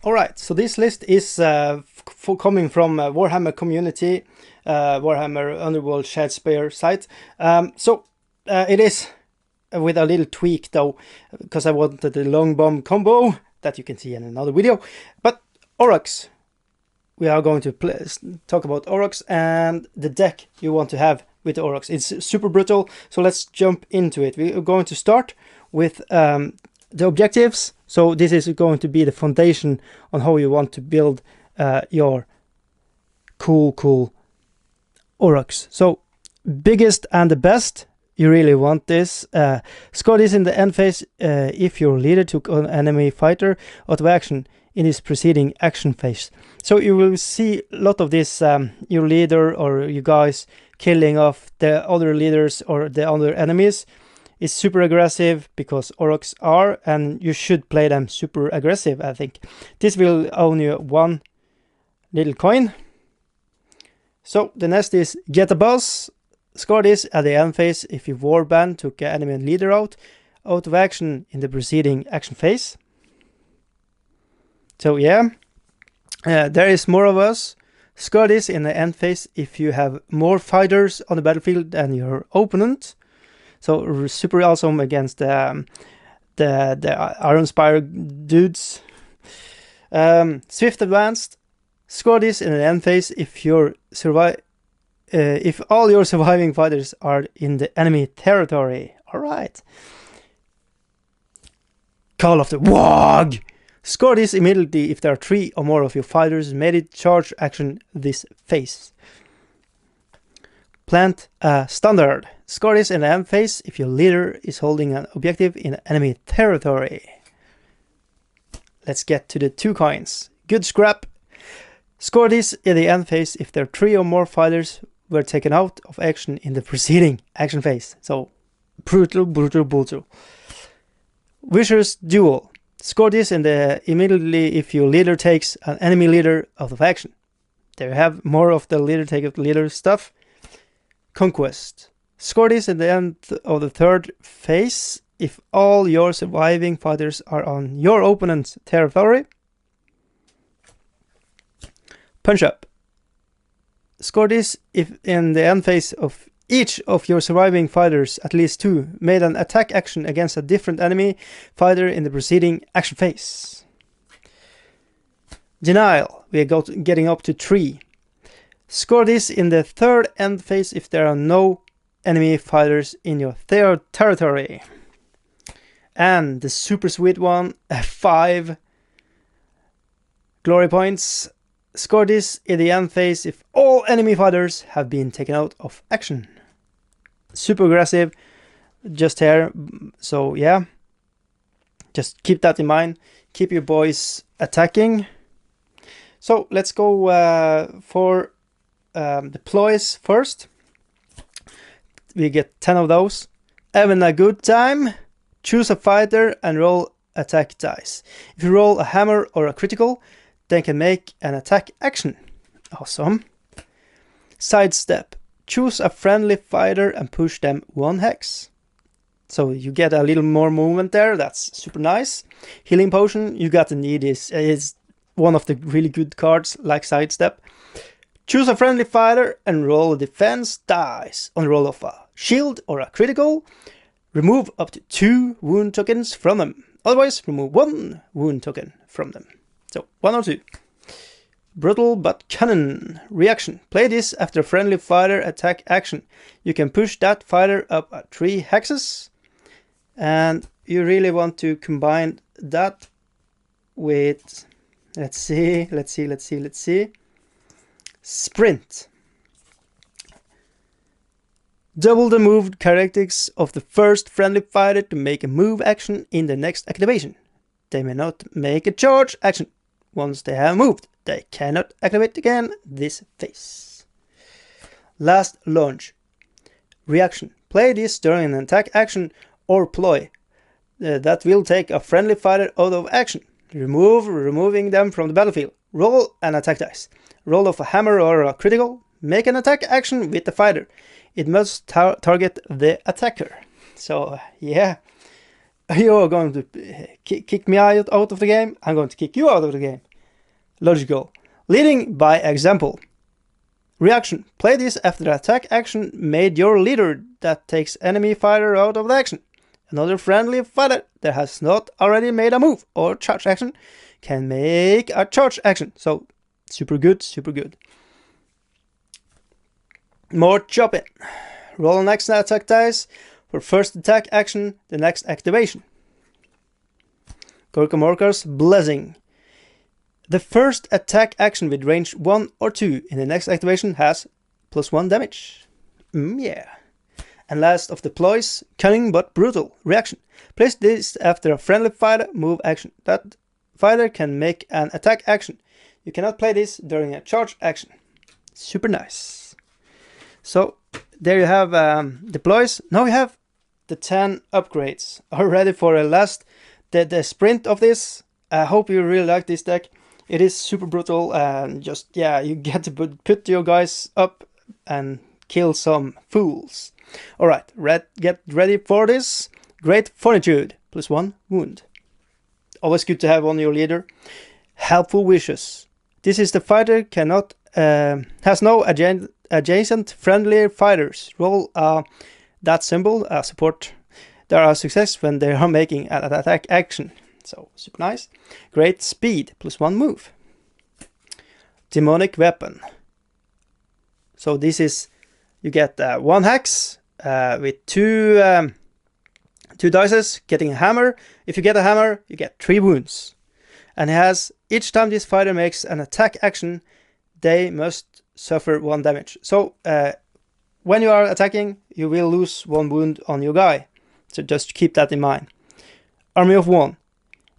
Alright, so this list is coming from Warhammer community, Warhammer Underworld Shadespire site. It is with a little tweak though, because I wanted the long bomb combo that you can see in another video. But Aurochs, we are going to talk about Aurochs and the deck you want to have with the Aurochs. It's super brutal, so let's jump into it. We're going to start with the objectives. So this is going to be the foundation on how you want to build your cool Aurochs. So biggest and the best, you really want this. Score this in the end phase if your leader took an enemy fighter out of action in his preceding action phase. So you will see a lot of this, your leader or you guys killing off the other leaders or the other enemies. Is super aggressive because Aurochs are, and you should play them super aggressive, I think. This will own you one little coin. So the next is get a boss. Score this at the end phase if your warband took an enemy leader out of action in the preceding action phase. So yeah, there is more of us. Score this in the end phase if you have more fighters on the battlefield than your opponent. So super awesome against the Ironskull dudes. Swift advanced. Score this in the end phase if if all your surviving fighters are in the enemy territory. All right. Call of the Wog. Score this immediately if there are 3 or more of your fighters made it charge action this phase. Plant a standard. Score this in the end phase if your leader is holding an objective in enemy territory. Let's get to the 2 coins. Good scrap. Score this in the end phase if there are 3 or more fighters were taken out of action in the preceding action phase. So brutal. Vicious duel. Score this in the immediately if your leader takes an enemy leader out of action. There you have more of the leader take out leader stuff. Conquest. Score this at the end of the 3rd phase if all your surviving fighters are on your opponent's territory. Punch up. Score this if in the end phase of each of your surviving fighters, at least 2, made an attack action against a different enemy fighter in the preceding action phase. Denial. We are getting up to 3. Score this in the 3rd end phase if there are no enemy fighters in your territory. And the super sweet one, 5 glory points. Score this in the end phase if all enemy fighters have been taken out of action. Super aggressive just here, so yeah, just keep that in mind. Keep your boys attacking. So let's go for deploys first. We get 10 of those. Having a good time. Choose a fighter and roll attack dice. If you roll a hammer or a critical, they can make an attack action. Awesome. Sidestep. Choose a friendly fighter and push them 1 hex. So you get a little more movement there. That's super nice. Healing potion. You got to need this. It's one of the really good cards like Sidestep. Choose a friendly fighter and roll a defense dice. On the roll of a shield or a critical, remove up to 2 wound tokens from them. Otherwise, remove 1 wound token from them. So 1 or 2. Brutal but cunning. Reaction. Play this after a friendly fighter attack action. You can push that fighter up at 3 hexes. And you really want to combine that with, let's see. Sprint. Double the move characteristics of the first friendly fighter to make a move action in the next activation. They may not make a charge action. Once they have moved, they cannot activate again this phase. Last launch. Reaction. Play this during an attack action or ploy. That will take a friendly fighter out of action. Removing them from the battlefield. Roll an attack dice. Roll of a hammer or a critical. Make an attack action with the fighter. It must target the attacker. So, yeah. You're going to kick me out of the game. I'm going to kick you out of the game. Logical. Leading by example. Reaction. Play this after the attack action made your leader that takes enemy fighter out of the action. Another friendly fighter that has not already made a move or charge action can make a charge action. So, super good, super good. More chopping. Roll an next attack dice for first attack action, the next activation. Gorkamorkar's Blessing. The first attack action with range 1 or 2 in the next activation has +1 damage. Yeah. And last of the ploys, Cunning but Brutal. Reaction. Place this after a friendly fighter move action. That fighter can make an attack action. You cannot play this during a charge action. Super nice. So, there you have the ploys. Now we have the 10 upgrades. Are ready for a last the sprint of this. I hope you really like this deck. It is super brutal and just, yeah, you get to put your guys up and kill some fools. Alright, get ready for this. Great Fortitude, +1 wound. Always good to have on your leader. Helpful Wishes. This is the fighter cannot, has no adjacent friendly fighters. Roll that symbol, support. There are success when they are making an attack action. So, super nice. Great Speed, +1 move. Demonic Weapon. So this is, you get 1 hex with 2 dices, getting a hammer. If you get a hammer, you get 3 wounds. And it has, each time this fighter makes an attack action, they must suffer 1 damage. So, when you are attacking, you will lose 1 wound on your guy. So just keep that in mind. Army of 1.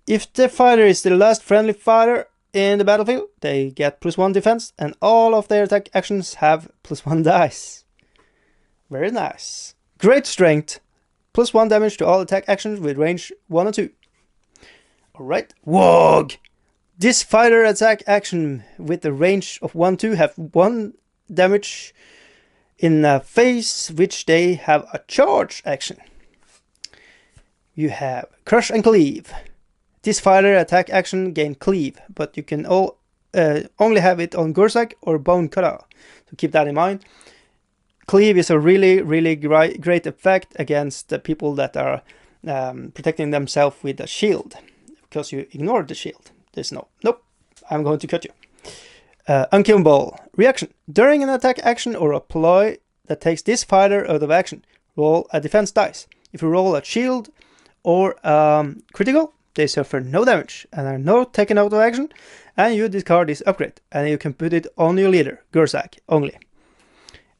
If the fighter is the last friendly fighter in the battlefield, they get +1 defense, and all of their attack actions have +1 dice. Very nice. Great Strength, +1 damage to all attack actions with range 1 or 2. Alright, Wog! This fighter attack action with the range of 1-2 have 1 damage in a phase which they have a charge action. You have Crush and Cleave. This fighter attack action gain Cleave, but you can only have it on Gursak or Bone Cutter. So keep that in mind. Cleave is a really great effect against the people that are protecting themselves with a shield, because you ignore the shield. There's nope, I'm going to cut you. Unkillable. Reaction. During an attack action or a ploy that takes this fighter out of action, roll a defense dice. If you roll a shield or critical, they suffer no damage and are not taken out of action, and you discard this upgrade, and you can put it on your leader, Gursak, only.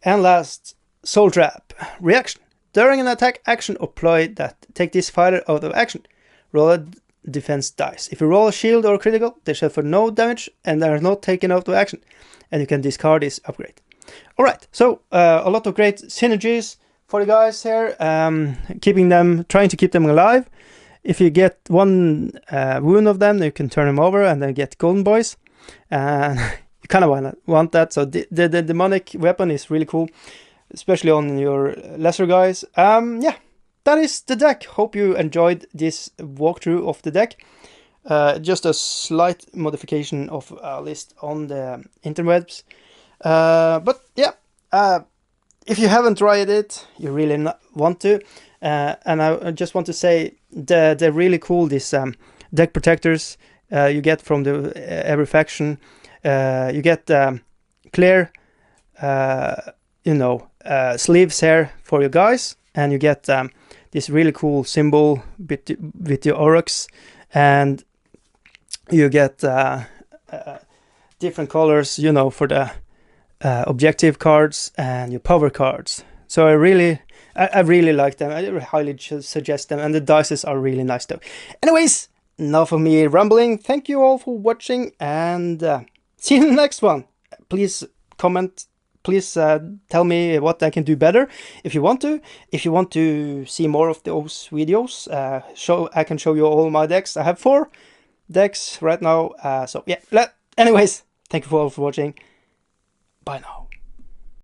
And last, Soul Trap. Reaction. During an attack action or ploy that take this fighter out of action, roll a defense dice. If you roll a shield or critical, they suffer no damage and are not taken out of action, and you can discard this upgrade. Alright, so a lot of great synergies for the guys here, trying to keep them alive. If you get 1 wound of them, you can turn them over and then get golden boys. And you kind of want that. So the demonic weapon is really cool, especially on your lesser guys. Yeah, that is the deck. Hope you enjoyed this walkthrough of the deck. Just a slight modification of a list on the interwebs. But yeah, if you haven't tried it, you really want to. And I just want to say they're really cool, these deck protectors you get from every faction. You get clear sleeves here for your guys, and you get this really cool symbol with your Aurochs, and you get different colors, for the objective cards and your power cards. So I really like them. I highly suggest them, and the dices are really nice though. Anyways, enough of me rambling. Thank you all for watching, and see you in the next one. Please comment. Please tell me what I can do better if you want to. If you want to see more of those videos, I can show you all my decks. I have 4 decks right now. So yeah. Anyways, thank you all for watching. Bye now.